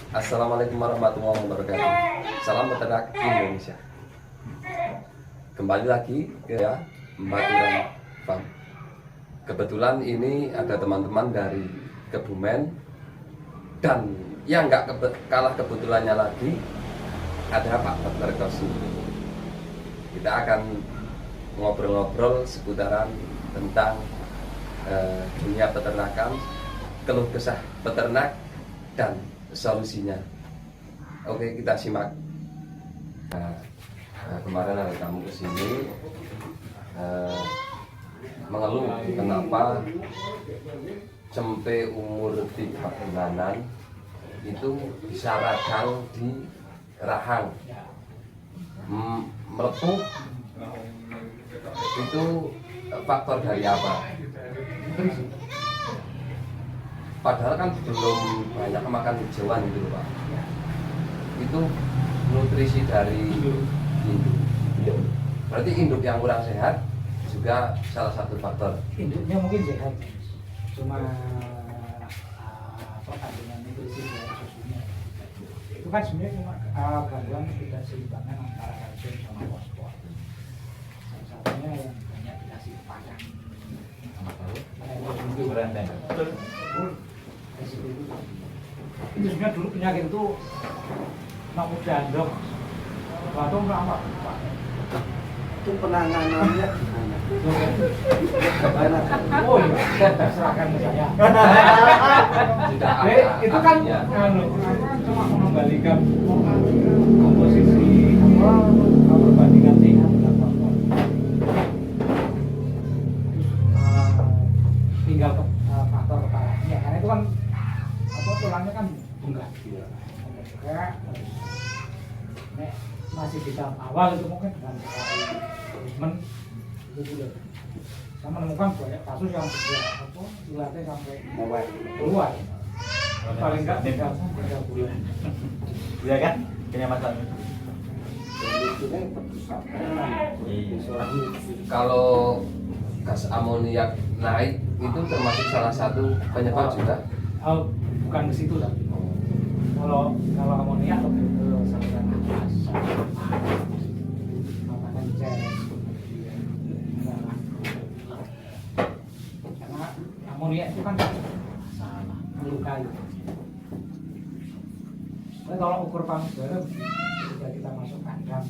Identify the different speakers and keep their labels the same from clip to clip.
Speaker 1: Assalamualaikum warahmatullahi wabarakatuh. Salam peternak Indonesia. Kembali lagi ya Mbaturan Farm. Kebetulan ini ada teman-teman dari Kebumen dan yang nggak kalah kebetulannya lagi ada Pak Dr. Kosi. Kita akan ngobrol-ngobrol seputaran tentang dunia peternakan, keluh kesah peternak dan solusinya. Oke, kita simak. Kemarin ada tamu kesini mengeluh kenapa cempe umur 3 bulanan itu bisa radang di rahang, melepuh. Itu faktor dari apa? Padahal kan belum banyak makan hijauan gitu Pak. Itu nutrisi dari induk. Berarti induk yang kurang sehat juga salah satu faktor.
Speaker 2: Induknya mungkin sehat, cuma kandungan nutrisi dari susunya itu kan sebenarnya cuma gangguan ketidakseimbangan antara kalsium sama fosfor. Salah satunya yang banyak dikasih padang. Itu beranteng. Itu sebenarnya dulu penyakit itu mau jandok, batuk lama.
Speaker 3: Itu penanganannya gimana?
Speaker 2: Oh iya, serahkan ke saya.
Speaker 1: Tidak ada
Speaker 2: Itu kan cuma mengembalikan komposisi perbandingan sehat dan fosfor. Tinggal faktor kepalanya, karena itu kan tulangnya kan bunga. Masih di tahap awal itu mungkin dengan treatment itu sudah saya menemukan banyak kasus yang ilatnya sampai keluar paling enggak 3 bulan.
Speaker 4: Iya kan? Punya masalah.
Speaker 1: Kalau gas amoniak naik itu termasuk salah satu penyebab juga.
Speaker 2: Bukan ke situ lah. Kalau amoniak lebih ke saluran nafas, makanan cek, karena amoniak itu kan melukai. Tapi kalau ukur panas garam, jika kita masuk kandang,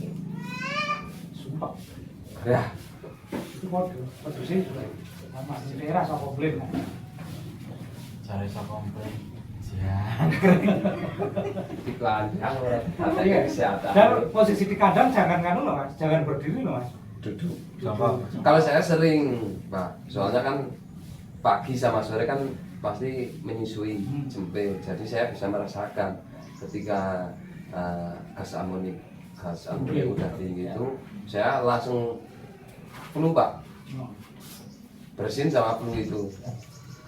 Speaker 2: sumpah.
Speaker 1: Ya,
Speaker 2: Itu produksi juga sama. Jadi rasa komplain kan.
Speaker 4: Cari so komplain. Jangan.
Speaker 1: iklan yang
Speaker 2: Iya.
Speaker 1: kesehatan.
Speaker 2: Dan posisi di kandang jangan loh mas, jangan berdiri loh mas.
Speaker 1: Duduk.
Speaker 4: Contoh.
Speaker 1: Kalau saya sering, Pak, soalnya kan pagi sama sore kan pasti menyusui cempe, jadi saya bisa merasakan ketika gas amonik udah tinggi itu, saya langsung flu Pak, bersin sama flu itu,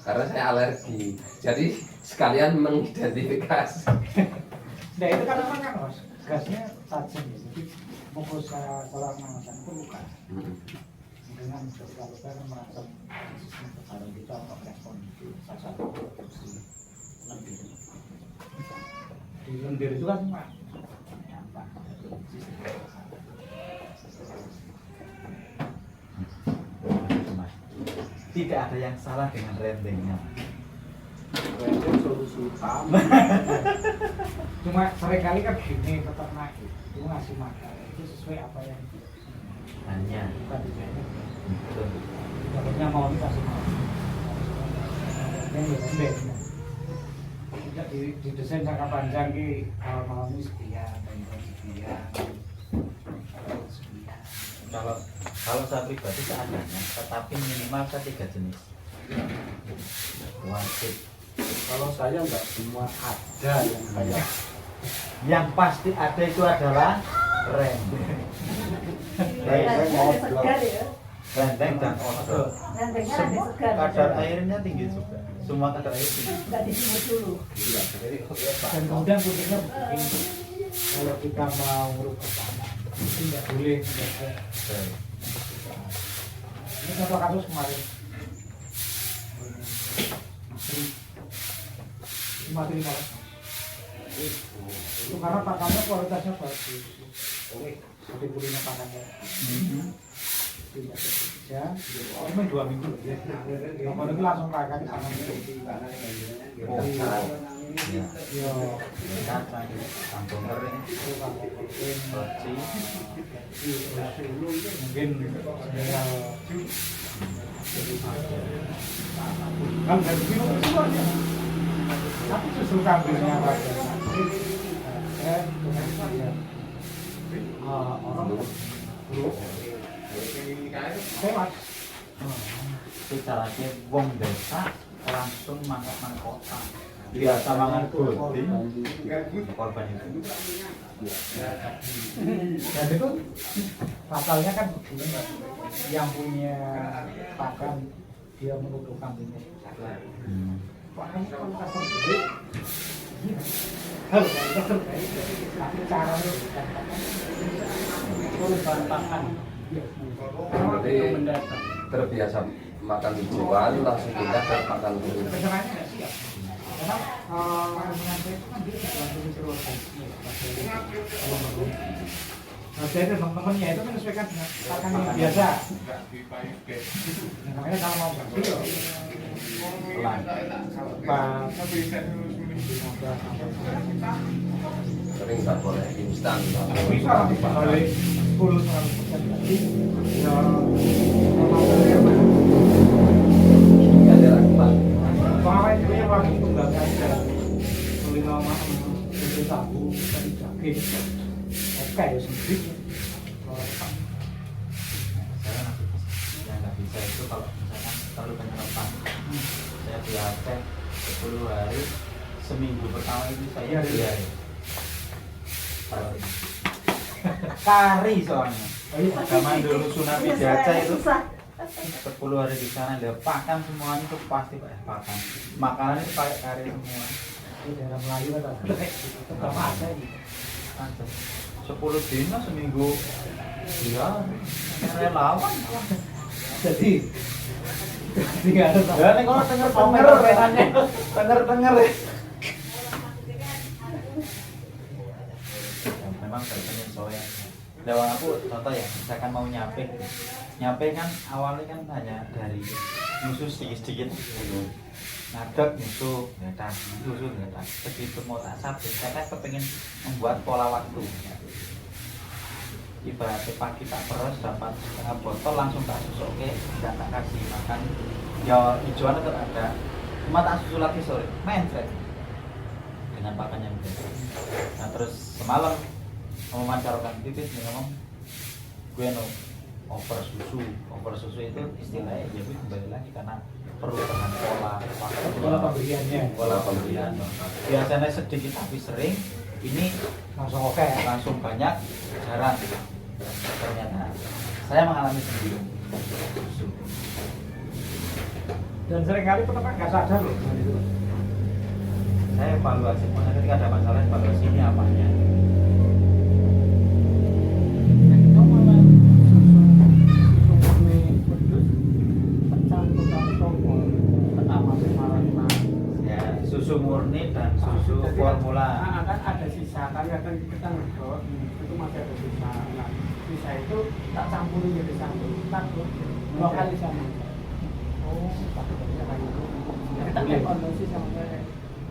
Speaker 1: karena saya alergi, jadi sekalian mengidentifikasi.
Speaker 2: Nah itu kan memang kan mas, gasnya tajam ya, jadi fokus saluran nafasan itu luka. Dengan ketika luka kan merangsang sistem kekebalan kita untuk respon itu salah satu produksi lendir. Di lendir itu kan cuma dampak dari sistem kekebalan.
Speaker 4: Tidak ada yang salah dengan rendengnya.
Speaker 3: Itu solusi utama.
Speaker 2: Cuma seringkali kan gini peternak itu ngasih makan itu sesuai apa yang
Speaker 4: Hanya.
Speaker 2: bukan tujuannya.
Speaker 4: Betul.
Speaker 2: Dapatnya mau ini kasih mau. Yang ya lembek. Tidak didesain jangka panjang ki kalau mau ini sekian, sekian.
Speaker 4: Kalau saya pribadi seadanya, tetapi minimal saya 3 jenis. Wajib.
Speaker 3: Kalau saya nggak semua ada yang kayak
Speaker 4: Yang pasti ada itu adalah rendeng. Rendeng dan odol. Semua kadar airnya tinggi juga. Semua kadar air tinggi.
Speaker 2: Dan kemudian putihnya begini. Kalau kita mau merubah tanah, itu nggak boleh menjaga. Ini contoh kasus kemarin. Materi malah Itu karena pakannya kualitasnya bagus. Jadi belinya pakannya. Tidak ya, cuma 2 minggu ya. Kalau ini langsung pakai tangan itu. Yo,
Speaker 4: kacang, kangkung kering, roti,
Speaker 2: mungkin kan dari sini semuanya. Tapi justru kambingnya bagus. Orang dulu lewat.
Speaker 4: itu caranya wong desa langsung makan kota. Biasa mangan bodi, korban itu.
Speaker 2: Dan itu pasalnya kan begini, Mbak. Yang punya pakan dia menuduh kambingnya. Makanya kalau kasar gede, harus terbaik. Tapi caranya bukan korban pakan.
Speaker 1: Berarti terbiasa makan hijauan langsung pindah ke makan bulu.
Speaker 2: Kesananya nggak siap. Karena menyantai itu kan dia langsung terus. Nah, jadi teman-temannya itu menyesuaikan dengan pakan yang biasa. Nah, makanya kalau mau bersih,
Speaker 1: Sering nggak boleh instan.
Speaker 2: bisa boleh 10-100% lagi. Ya,
Speaker 1: Ada rakutan.
Speaker 2: pengawet itu yang lagi tunggal aja. Beli nama untuk sabu, tadi daging. Oke, ya sendiri.
Speaker 4: Saya yang nggak bisa itu kalau misalkan terlalu banyak lepas. Saya biasa 10 hari, seminggu pertama itu saya biaya. Kari soalnya. Zaman dulu Tsunami Jaca itu 10 hari di sana dia pakan semuanya itu pasti pakan. Makanan itu pakai kari semua.
Speaker 2: Di daerah Melayu kan tetap ada gitu.
Speaker 4: 10 dino seminggu dia relawan.
Speaker 2: Jadi nggak ada
Speaker 4: Ya nih kalau denger renanya denger memang saya penyesuaian. Lewat aku contoh ya, misalkan mau nyampe kan awalnya kan hanya dari nyusu sedikit ngadeg nyusu ngedak begitu mau tak sabun saya kan kepengen membuat pola waktu. Ibaratnya pagi tak peres dapat setengah botol langsung tak susu, oke tidak tak kasih makan ya hijauan tetap ada cuma tak susu lagi sore main Fred dengan pakan yang beda. Nah terus semalam memancarkan tipis nih ngomong gue no over susu itu istilahnya ya gue kembali lagi karena perubahan pola
Speaker 2: pembeliannya.
Speaker 4: pola pembelian biasanya sedikit tapi sering ini langsung banyak jarang ternyata saya mengalami sendiri
Speaker 2: Dan seringkali peternak nggak sadar loh.
Speaker 4: saya evaluasi makanya ketika ada masalah evaluasi ini apanya ya susu murni dan susu formula.
Speaker 3: Kan ada sisa, tapi akan kita ngedot itu masih ada sisa. Nah, sisa itu tak campurin jadi satu, takut 2 kali sama. Oh, takut bisa kayak gitu. Jadi tak evaluasi sama saya.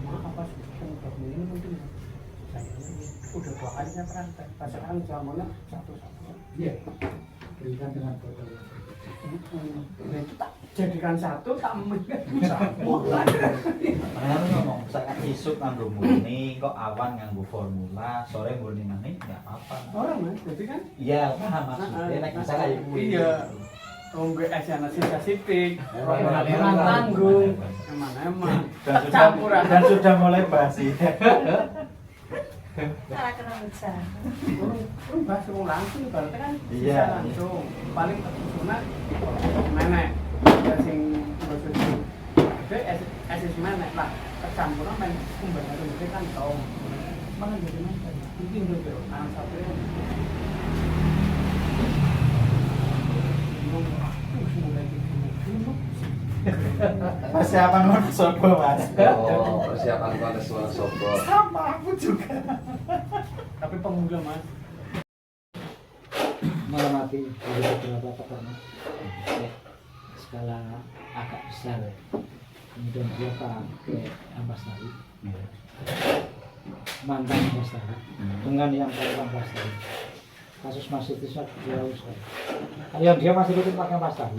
Speaker 3: Maaf apa sih udah ini mungkin saya udah 2 kali saya praktek. Pasangan jamunya satu-satu.
Speaker 2: Iya. Berikan dengan botol.
Speaker 3: Nah, itu tak jadikan satu, tak campur.
Speaker 4: Makanya lu ngomong, saya isuk nganggo murni, kok awan nganggo formula, sore murni maneh nggak apa-apa.
Speaker 3: Orang mas, jadi kan
Speaker 4: Iya, paham maksudnya. Nek bisa kayak gue.
Speaker 3: iya. Tunggu esnya sisa sitik,
Speaker 2: Orang
Speaker 3: tanggung, emang
Speaker 4: dan sudah mulai basi.
Speaker 5: Cara kena besar.
Speaker 3: Belum bahas langsung, berarti kan
Speaker 4: Iya.
Speaker 3: bisa langsung. Paling kesusunan menek, sing susu. Jadi esis menek lah, kecampuran main kumbahan itu kan tau. Mana jadi menek? Mungkin dulu, anak satu yang mulai gitu.
Speaker 4: Persiapan Wonosobo mas.
Speaker 1: Oh, persiapan kontes Wonosobo.
Speaker 4: Sama aku juga.
Speaker 3: Tapi pemuda mas.
Speaker 2: Mengamati dari beberapa peternak skala agak besar ya. Kemudian dia pakai ampas tahu, mantan ampas tahu dengan yang pakai ampas tahu. Kasus masih itu jauh sekali. Yang dia masih rutin pakai ampas tahu,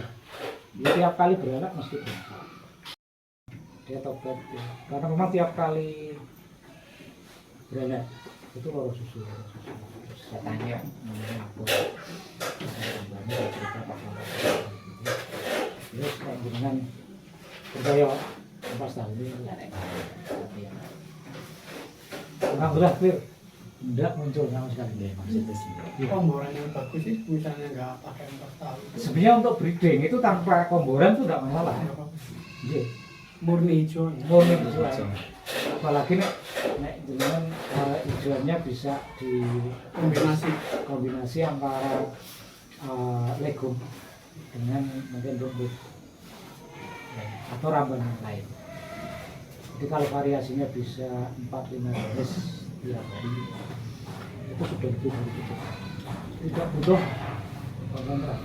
Speaker 2: dia tiap kali beranak mesti beranak. Dia tobat ya. Karena memang tiap kali beranak itu loro susu. Terus saya tanya, apa? Terus dengan percaya pas tahu ini alhamdulillah clear, tidak muncul sama sekali deh maksudnya sih.
Speaker 3: Komboran yang bagus sih, misalnya nggak pakai ampas tahu.
Speaker 2: Sebenarnya untuk breeding itu tanpa komboran itu tidak masalah. Iya.
Speaker 3: Murni hijau. Ya.
Speaker 2: Murni hijau. Apalagi nek dengan hijauannya bisa kombinasi antara legum dengan mungkin rumput atau ramban yang lain. Jadi kalau variasinya bisa 4-5 baris tiap hari itu sudah lebih dari cukup. Tidak butuh kontrak.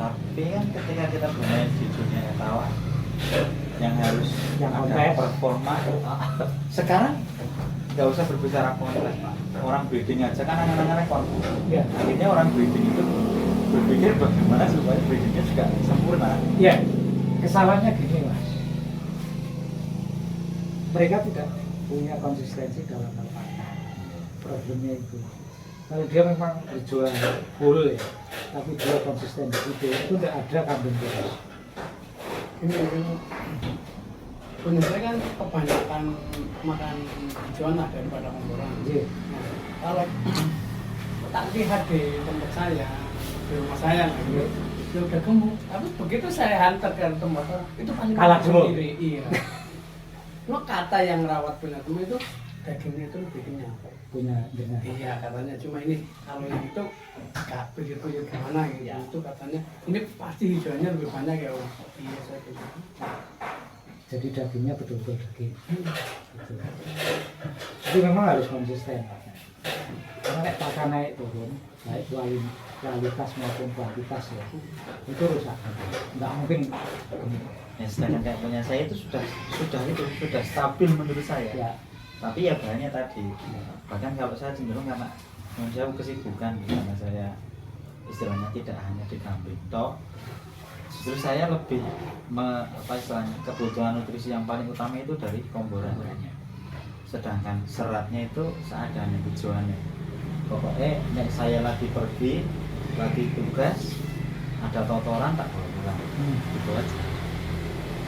Speaker 4: Tapi kan ketika kita bermain di dunia etawan yang harus
Speaker 2: Yang
Speaker 4: ada
Speaker 2: kontes.
Speaker 4: performa, sekarang nggak usah berbicara kontes pak. Orang breeding aja kan anak-anak rekor.
Speaker 2: Ya,
Speaker 4: Akhirnya orang breeding itu berpikir bagaimana supaya breedingnya juga sempurna.
Speaker 2: ya. Kesalahannya gini mas, mereka tidak punya konsistensi dalam hal pakan. Problemnya itu, kalau dia memang berjual full ya, tapi dia konsisten di situ, itu tidak ada kambing terus.
Speaker 3: Ini punya saya kan kebanyakan makan hijauan lah daripada komboran.
Speaker 2: Iya.
Speaker 3: Nah, kalau tak lihat di tempat saya, di rumah saya lah,
Speaker 2: Iya.
Speaker 3: dia udah gemuk. Tapi begitu saya hantar ke tempat orang, itu paling
Speaker 2: Kalah gemuk.
Speaker 3: sendiri. Iya. Cuma kata yang rawat punya temen itu dagingnya itu lebih kenyang.
Speaker 2: Punya dengan
Speaker 3: Iya katanya, cuma ini kalau yang itu gak begitu gimana gitu.
Speaker 2: Ya.
Speaker 3: Itu katanya ini pasti hijauannya lebih banyak ya. Oh, iya saya gitu.
Speaker 2: jadi dagingnya betul-betul daging. Gitu. Jadi memang harus konsisten. Karena nek pakan naik turun, baik kualitas maupun kuantitas ya, itu rusak. Nggak mungkin.
Speaker 4: Ya, sedangkan kayak punya saya itu sudah stabil menurut saya.
Speaker 2: Ya,
Speaker 4: Tapi ya bahannya tadi. Bahkan kalau saya cenderung karena saya kesibukan karena saya istilahnya tidak hanya di kambing toh. Justru saya lebih kebutuhan nutrisi yang paling utama itu dari komboran. Sedangkan seratnya itu seadanya tujuannya. Pokoknya nek saya lagi pergi, lagi tugas, ada totoran tak bawa pulang. Gitu aja.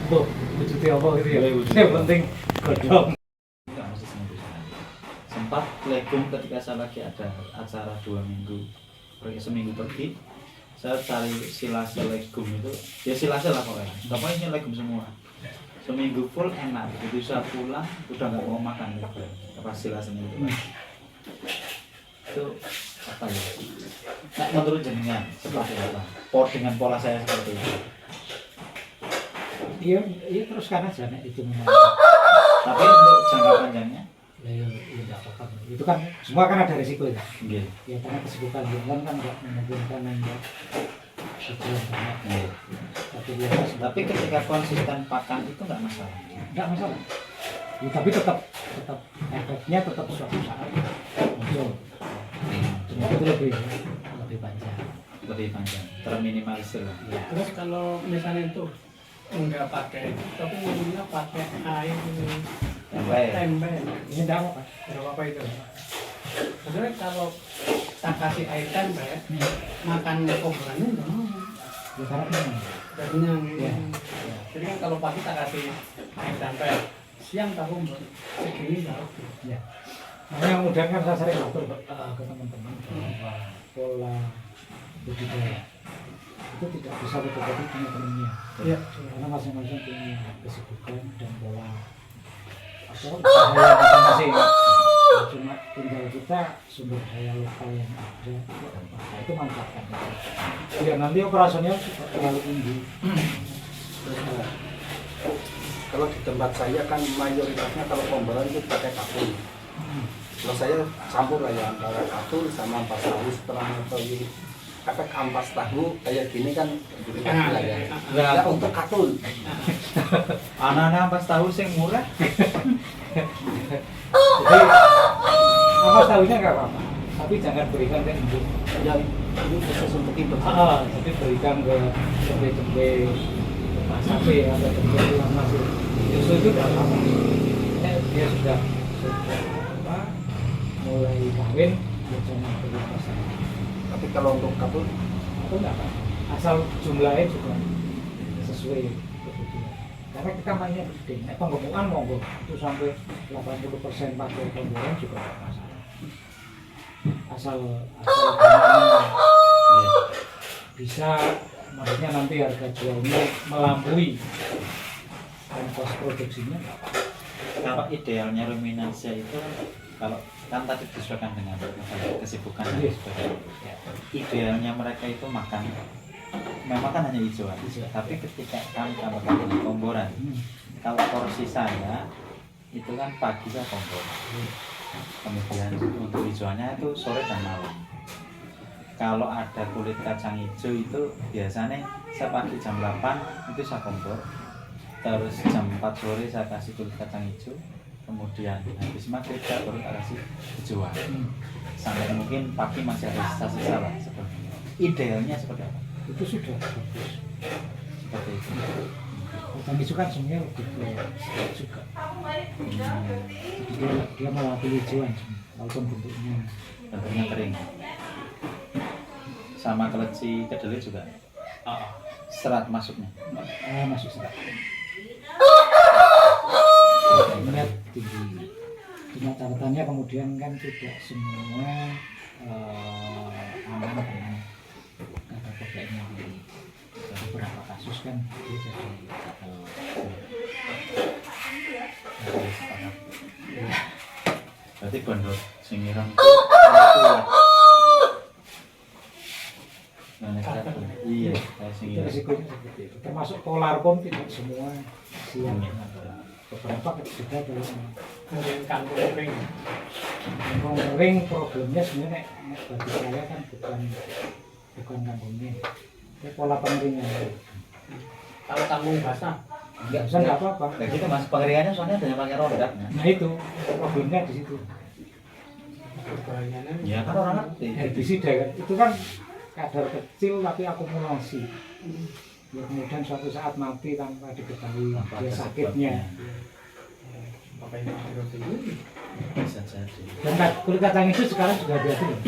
Speaker 2: bu, wujudnya apa gitu ya?
Speaker 4: Boleh wujud.
Speaker 2: Yang penting godong.
Speaker 4: Enggak mesti seminggu sekali. Sempat legum ketika saya lagi ada acara 2 minggu, seminggu pergi, saya cari silase legum itu, ya silase lah pokoknya. Pokoknya ini legum semua. Seminggu full enak, begitu saya pulang udah nggak mau makan legum. Apa silasenya itu? Itu apa ya? Nah, menurut jenengan seperti apa? Dengan pola saya seperti itu.
Speaker 2: Iya, iya teruskan aja nek itu memang.
Speaker 4: Tapi untuk jangka panjangnya,
Speaker 2: Ya, tidak apa-apa. Itu kan semua kan ada risiko ya.
Speaker 4: nggih.
Speaker 2: Ya karena kesibukan hubungan kan nggak memungkinkan nambah tujuan banyak.
Speaker 4: Nggih.
Speaker 2: Tapi biasa
Speaker 4: Tapi ketika konsisten pakan itu nggak masalah.
Speaker 2: nggak masalah. Ya, tapi tetap efeknya tetap suatu saat muncul. Dan itu lebih panjang.
Speaker 4: Lebih panjang, terminimalisir lah.
Speaker 2: Ya.
Speaker 3: Terus kalau misalnya itu enggak pakai itu, tapi minumnya pakai air tempe.
Speaker 2: Ini tidak apa-apa.
Speaker 3: Enggak apa-apa itu. Sebenarnya kalau tak kasih air tempe, makan komborannya enggak mau.
Speaker 2: Ya karena memang.
Speaker 3: Udah kenyang.
Speaker 2: Ya.
Speaker 3: Jadi kan kalau pagi tak kasih air tempe, siang tak kombor, segini enggak oke.
Speaker 2: Ya. Nah, yang mudah kan saya sering atur ke teman-teman bahwa pola budidaya itu tidak bisa betul-betul punya temannya.
Speaker 3: Iya.
Speaker 2: Karena masing-masing punya kesibukan dan pola usaha masing-masing. Cuma tinggal kita sumber daya lokal yang ada itu apa, nah, itu manfaatkan. Biar nanti operasionalnya terlalu tinggi.
Speaker 3: Kalau di tempat saya kan mayoritasnya kalau pemboran itu pakai kapur. Kalau saya campur ya antara kapur sama ampas tahu. Setelah mengetahui efek ampas tahu kayak gini kan lah ya. Ya untuk katul.
Speaker 4: Anak-anak pas tahu sing murah.
Speaker 2: Jadi ampas tahunya nggak apa-apa, tapi jangan berikan ke ibu.
Speaker 3: Yang ini khusus untuk itu.
Speaker 2: Jadi berikan ke cempe-cempe masape atau cempe tulang masuk. Justru itu tidak apa-apa. Dia sudah apa, mulai kawin, biasanya beri pasar.
Speaker 3: Tapi kalau untuk katul
Speaker 2: Itu enggak apa, asal jumlahnya juga sesuai kebutuhan. Karena kita mainnya gede, penggemukan monggo itu sampai 80% pakai penggemukan juga tidak masalah. Asal bisa, maksudnya nanti harga jualnya melampaui ongkos produksinya nggak apa-apa.
Speaker 4: Kalau idealnya ruminansia itu kalau kan tadi disesuaikan dengan kesibukan dan
Speaker 2: Yes.
Speaker 4: sebagainya. Ya, idealnya mereka itu makan memang kan hanya hijauan, tapi ketika kami tambahkan dengan komboran, kalau porsi saya itu kan pagi saya kompor, kemudian untuk hijauannya itu sore dan malam. Kalau ada kulit kacang hijau itu biasanya saya pagi jam 8 itu saya kompor, terus jam 4 sore saya kasih kulit kacang hijau, kemudian habis maghrib saya baru kasih hijauan, sampai mungkin pagi masih ada sisa-sisa lah seperti itu. Idealnya seperti apa?
Speaker 2: Itu sudah bagus.
Speaker 4: Seperti itu.
Speaker 2: Kacang hijau kan semuanya lebih ke serat juga. Jadi dia mewakili hijauan semua, walaupun bentuknya.
Speaker 4: Bentuknya kering. Sama keleci kedelai juga serat masuknya.
Speaker 2: Masuk serat. Minat tinggi. Cuma catatannya kemudian kan tidak semua aman dengan kata kodenya di beberapa kasus kan dia jadi
Speaker 4: Berarti bandot sing ireng iya, kayak sing
Speaker 2: itu
Speaker 4: ireng.
Speaker 2: risikonya seperti itu. Termasuk polar pun tidak semua siap. Beberapa juga dalam
Speaker 3: kemudian kangkung kering.
Speaker 2: kangkung kering problemnya sebenarnya bagi saya kan bukan kangkungnya, itu pola pengeringan.
Speaker 3: Kalau kangkung basah,
Speaker 2: Nggak bisa nggak apa-apa.
Speaker 4: Kayak gitu mas, pengeringannya soalnya ada yang pakai rodat.
Speaker 2: Nah itu problemnya di situ.
Speaker 3: bahayanya
Speaker 4: Ya kan orang ngerti.
Speaker 2: Herbisida kan itu kan kadar kecil tapi akumulasi. Ya kemudian suatu saat mati tanpa diketahui dia sakitnya.
Speaker 3: apa yang roti ini?
Speaker 4: Bisa jadi.
Speaker 2: Dan kulit kacang hijau sekarang juga hati-hati loh.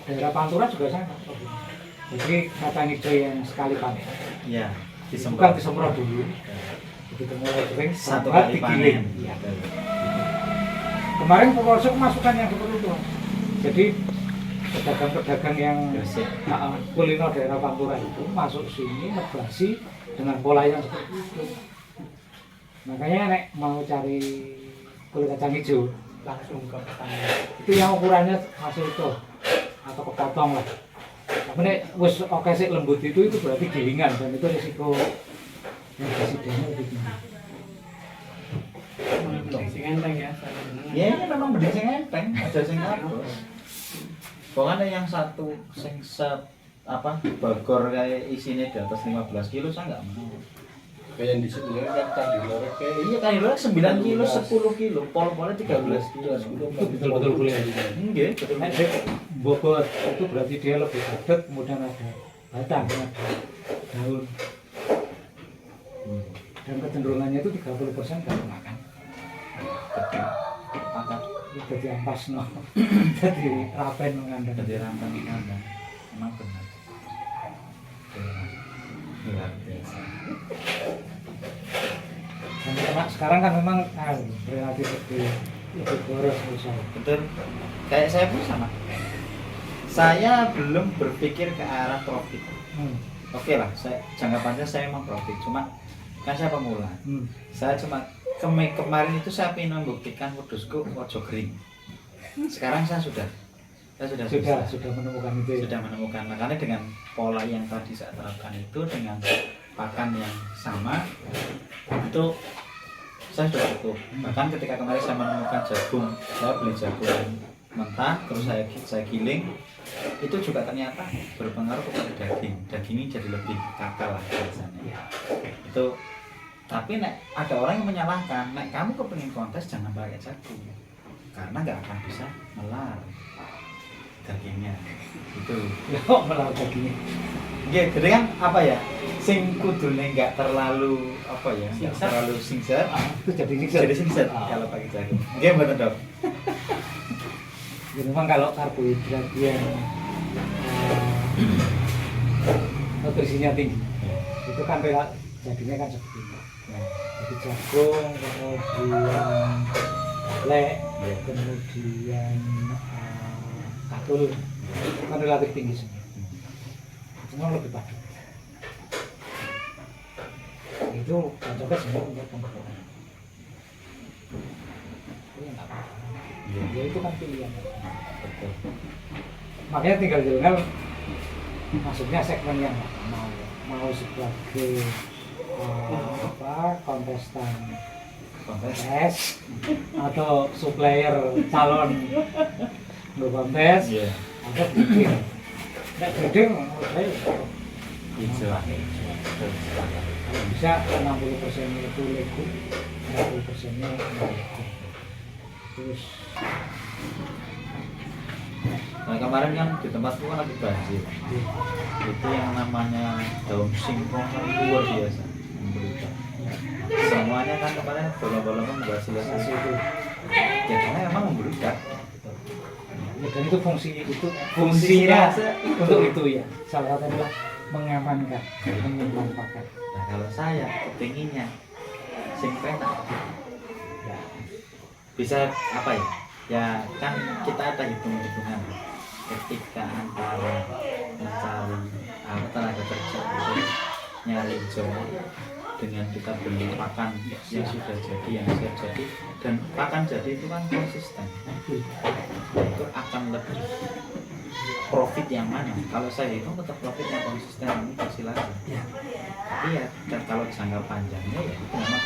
Speaker 2: Daerah Pantura juga sama. Jadi kacang hijau yang sekali panen,
Speaker 4: Iya,
Speaker 2: bukan
Speaker 4: disemprot.
Speaker 2: disemprot dulu. Begitu mulai kering,
Speaker 4: Satu
Speaker 2: sabar
Speaker 4: kali
Speaker 2: digiling.
Speaker 4: panen.
Speaker 2: Ya. Kemarin Polsek masukkan yang seperti itu. Jadi pedagang-pedagang yang
Speaker 4: Gresik.
Speaker 2: kuliner daerah Pantura itu masuk sini nebasi dengan pola yang seperti itu. Makanya nek mau cari kulit kacang hijau
Speaker 3: Langsung ke petani.
Speaker 2: itu yang ukurannya hasil itu atau kepotong lah. Tapi nek wis oke sik lembut itu berarti gilingan dan itu risiko residennya lebih tinggi.
Speaker 3: Sing enteng ya, saya mendengar.
Speaker 4: Ya ini memang bener sing enteng, ada sing kabur. Pokoknya yang satu sing apa bagor kayak isinya di atas 15 kilo saya nggak mau.
Speaker 3: Kayak yang di situ kan tadi lorek kayak
Speaker 4: Iya kan itu 9 kilo, 10 kilo, pol-polnya 13 kilo.
Speaker 2: Itu betul-betul kulit.
Speaker 4: Enggak, betul.
Speaker 2: Nek sik bobot itu berarti dia lebih padat, kemudian ada batang, ada daun. Dan kecenderungannya itu 30% kalau makan.
Speaker 4: Pakat
Speaker 2: Itu jadi ampas no. Jadi rapen mengandung.
Speaker 4: jadi rantang kandang. Emang benar. Luar biasa.
Speaker 2: Dan ternak sekarang kan memang relatif lebih boros misalnya.
Speaker 4: Betul. Kayak saya pun sama. Saya belum berpikir ke arah profit. Oke lah, saya jangka panjang saya memang profit. Cuma kan saya pemula. Saya cuma kemarin itu saya ingin membuktikan wedhusku ojo kering. Sekarang saya sudah bisa.
Speaker 2: Sudah menemukan itu ya.
Speaker 4: Sudah menemukan. Makanya dengan pola yang tadi saya terapkan itu dengan pakan yang sama itu saya sudah cukup. Bahkan ketika kemarin saya menemukan jagung, saya beli jagung mentah terus saya giling, itu juga ternyata berpengaruh kepada daging ini jadi lebih kakal lah biasanya itu. Tapi nek ada orang yang menyalahkan, nek kamu kepengen kontes jangan pakai jagung karena nggak akan bisa melar dagingnya itu.
Speaker 2: Kok melar dagingnya?
Speaker 4: Iya, jadi kan apa ya, sing kudune nggak terlalu apa ya, nggak terlalu singset,
Speaker 2: Itu jadi singset.
Speaker 4: kalau pakai jagung. Iya betul dok.
Speaker 2: Ya, memang kalau karbohidrat yang nutrisinya tinggi, itu kan dagingnya kan seperti itu. Jadi jagung, kemudian lek, kemudian katul, itu kan relatif tinggi semua. Semua lebih padat. Itu cocoknya semua untuk penggorengan. Itu yang nggak apa-apa. Ya itu kan pilihan.
Speaker 4: Betul.
Speaker 2: Makanya tinggal jalan maksudnya segmen yang mau sebagai kontestan kontes atau supplier calon nggak kontes atau breeding. Nggak breeding menurut saya
Speaker 4: Hijau.
Speaker 2: kalau bisa 60% itu lego, 40%-nya non-lego. Terus
Speaker 4: Nah kemarin kan di tempatku kan lagi banjir. Itu yang namanya daun singkong kan luar biasa membludak. Semuanya kan kemarin bola-bola kan berhasil
Speaker 2: itu
Speaker 4: ya karena emang membludak.
Speaker 2: ya, dan itu fungsinya untuk itu ya. Salah satunya adalah mengamankan, menyimpan pakan.
Speaker 4: Nah kalau saya pengennya sing penak ya, bisa apa ya? Ya kan kita ada hitung-hitungan ketika antara mencari tenaga kerja itu nyari job dengan kita beli pakan yang sudah jadi, yang siap jadi, dan pakan jadi itu kan konsisten, itu akan lebih profit yang mana? Kalau saya itu tetap profit yang konsisten ini silakan. Tapi ya kalau jangka panjangnya ya itu memang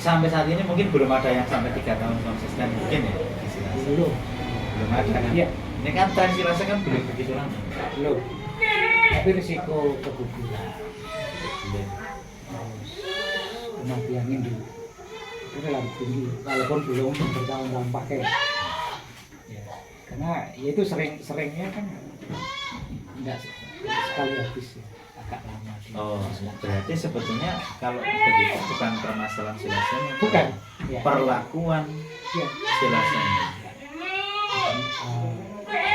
Speaker 4: sampai saat ini mungkin belum ada yang sampai 3 tahun konsisten mungkin ya di Silase. Belum ada kan?
Speaker 2: Iya.
Speaker 4: Ini kan tren Silase kan belum begitu lama.
Speaker 2: Belum. Tapi risiko keguguran, terus kematian induk itu relatif tinggi walaupun belum bertahun-tahun pakai. Ya, karena ya itu seringnya kan enggak sekali habis ya, agak lama.
Speaker 4: Oh, berarti sebetulnya kalau begitu bukan permasalahan Silase,
Speaker 2: Bukan. Ya.
Speaker 4: perlakuan
Speaker 2: Ya.
Speaker 4: Silase.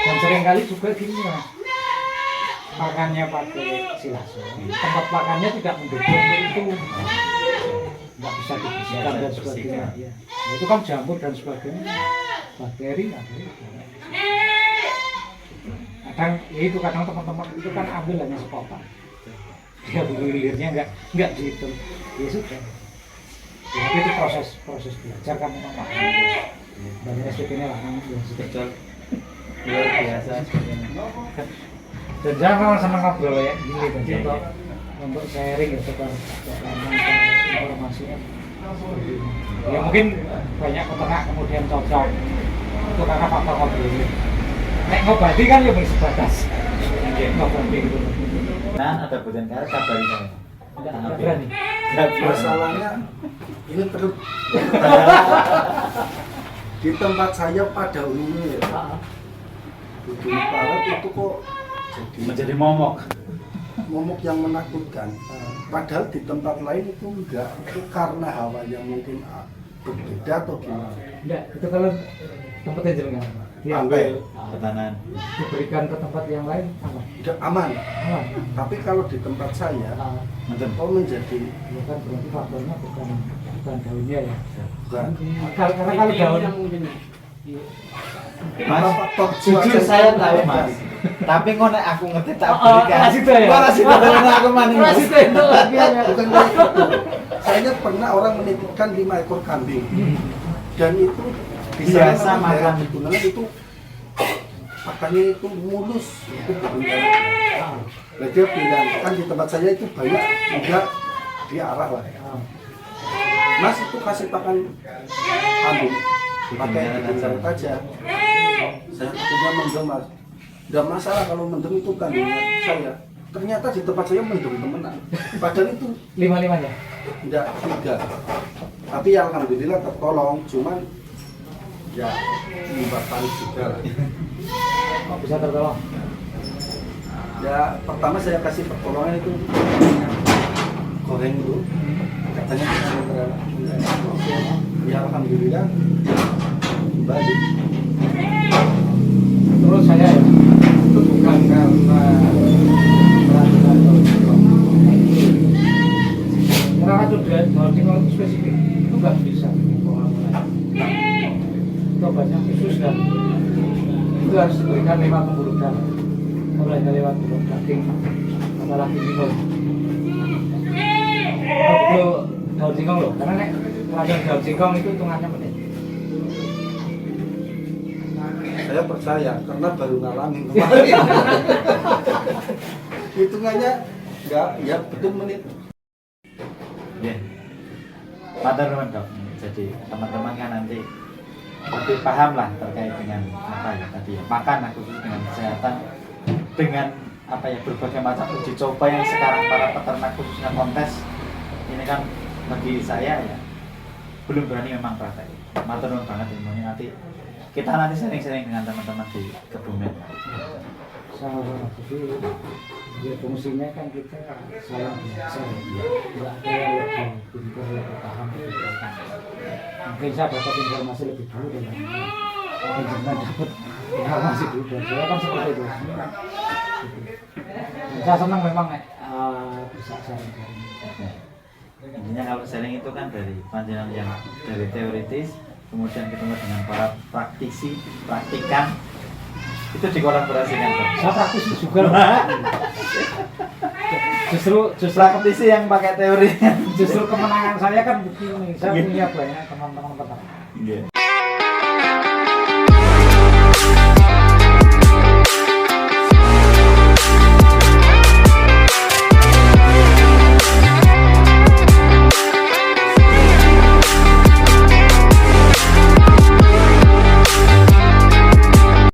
Speaker 2: Dan seringkali juga gini mas, pakannya pakai Silase, tempat pakannya tidak mendukung itu, nggak bisa dibersihkan dan sebagainya. Ya. Nah, itu kan jamur dan sebagainya, bakteri ada. Kadang ya itu kadang teman-teman itu kan ambil hanya sepotong, dia hilirnya nggak dihitung, ya sudah. Ya, itu proses belajar kan memang mahal. Banyak SPP-nya larang ya sudah.
Speaker 4: Betul. Luar biasa sebenarnya.
Speaker 2: Dan saya memang senang ngobrol ya gini, jadi untuk sharing ya sebar informasinya seperti ini. Ya mungkin banyak peternak kemudian cocok itu karena faktor ngobrol. Nek ngobati kan ya sebatas ngobati gitu.
Speaker 4: Nah, ada bagian karet kabari saya.
Speaker 2: Nggak berani.
Speaker 5: Masalahnya ini perlu di tempat saya pada umumnya ya, Budul Barat itu kok jadi
Speaker 4: Menjadi momok.
Speaker 5: momok yang menakutkan. Padahal di tempat lain itu enggak, itu karena hawanya mungkin berbeda atau gimana.
Speaker 2: Enggak, itu kalau tempatnya jenengan
Speaker 5: Ambil.
Speaker 4: Pertahanan.
Speaker 2: diberikan ke tempat yang lain aman.
Speaker 5: Udah aman.
Speaker 2: Aman.
Speaker 5: Tapi kalau di tempat saya,
Speaker 4: Mantap.
Speaker 5: kok menjadi
Speaker 2: Bukan berarti faktornya bukan daunnya ya.
Speaker 5: bukan.
Speaker 2: Karena kalau daun
Speaker 4: Mas,
Speaker 5: faktor
Speaker 4: jujur
Speaker 5: cuaca
Speaker 4: saya
Speaker 5: itu
Speaker 4: tahu
Speaker 5: beda.
Speaker 4: mas. Tapi kok nek aku ngerti tak
Speaker 2: Oh,
Speaker 4: berikan.
Speaker 2: kasih tuh ya?
Speaker 4: Kasih tuh aku maning. Mas.
Speaker 2: Masih itu lagi ya.
Speaker 5: Bukan kayak gitu. Saya pernah orang menitipkan 5 ekor kambing dan itu
Speaker 4: Biasa makan.
Speaker 5: di Gunungan itu pakannya itu mulus, itu benar. Nah, dia bilang kan di tempat saya itu banyak juga dia arah lah. Mas itu kasih pakan kambing pakai bikin karet aja. Saya punya mendung mas. Tidak masalah kalau mendung itu kandungan saya. Ternyata di tempat saya mendung temenan. Padahal itu
Speaker 2: 5-5 ya?
Speaker 5: tidak 3. Tapi alhamdulillah tertolong. Cuman ya nyumbat panik juga lah.
Speaker 2: Kok bisa tertolong?
Speaker 5: Ya pertama saya kasih pertolongan itu goreng dulu. Katanya bisa ya alhamdulillah kembali.
Speaker 2: Terus saya ya, itu bukan karena peraturan karena tujuan kalau spesifik itu nggak bisa pola mulai. Itu obatnya khusus dan itu harus diberikan lewat pembuluh darah. Kalau hanya lewat pembuluh daging, apalagi minum. Itu daun singkong loh, karena nek racun daun singkong itu hitungannya menit.
Speaker 5: Saya percaya karena baru ngalamin kemarin. Hitungannya enggak ya betul menit.
Speaker 4: Ya. Matur nuwun Dok. Jadi teman-teman kan nanti lebih paham lah terkait dengan apa ya tadi ya makan khusus dengan kesehatan dengan apa ya berbagai macam uji coba yang sekarang para peternak khususnya kontes ini kan bagi saya ya belum berani memang praktek. Matur nuwun banget ilmunya nanti kita nanti sering-sering dengan teman-teman di Kebumen.
Speaker 2: Sama jadi ya fungsinya kan kita salah biasa nggak kayak lebih pintar lebih paham mungkin saya dapat informasi lebih dulu dengan mungkin jangan dapat informasi dulu dan saya kan seperti itu. Saya senang memang bisa sharing-sharing.
Speaker 4: Intinya kalau sharing itu kan dari pandangan yang dari teoritis kemudian ketemu dengan para praktisi praktikan itu dikolaborasikan Dok.
Speaker 2: Saya praktisi juga loh. justru
Speaker 4: Praktisi yang pakai teori.
Speaker 2: kemenangan saya kan begini, saya punya banyak teman-teman peternak.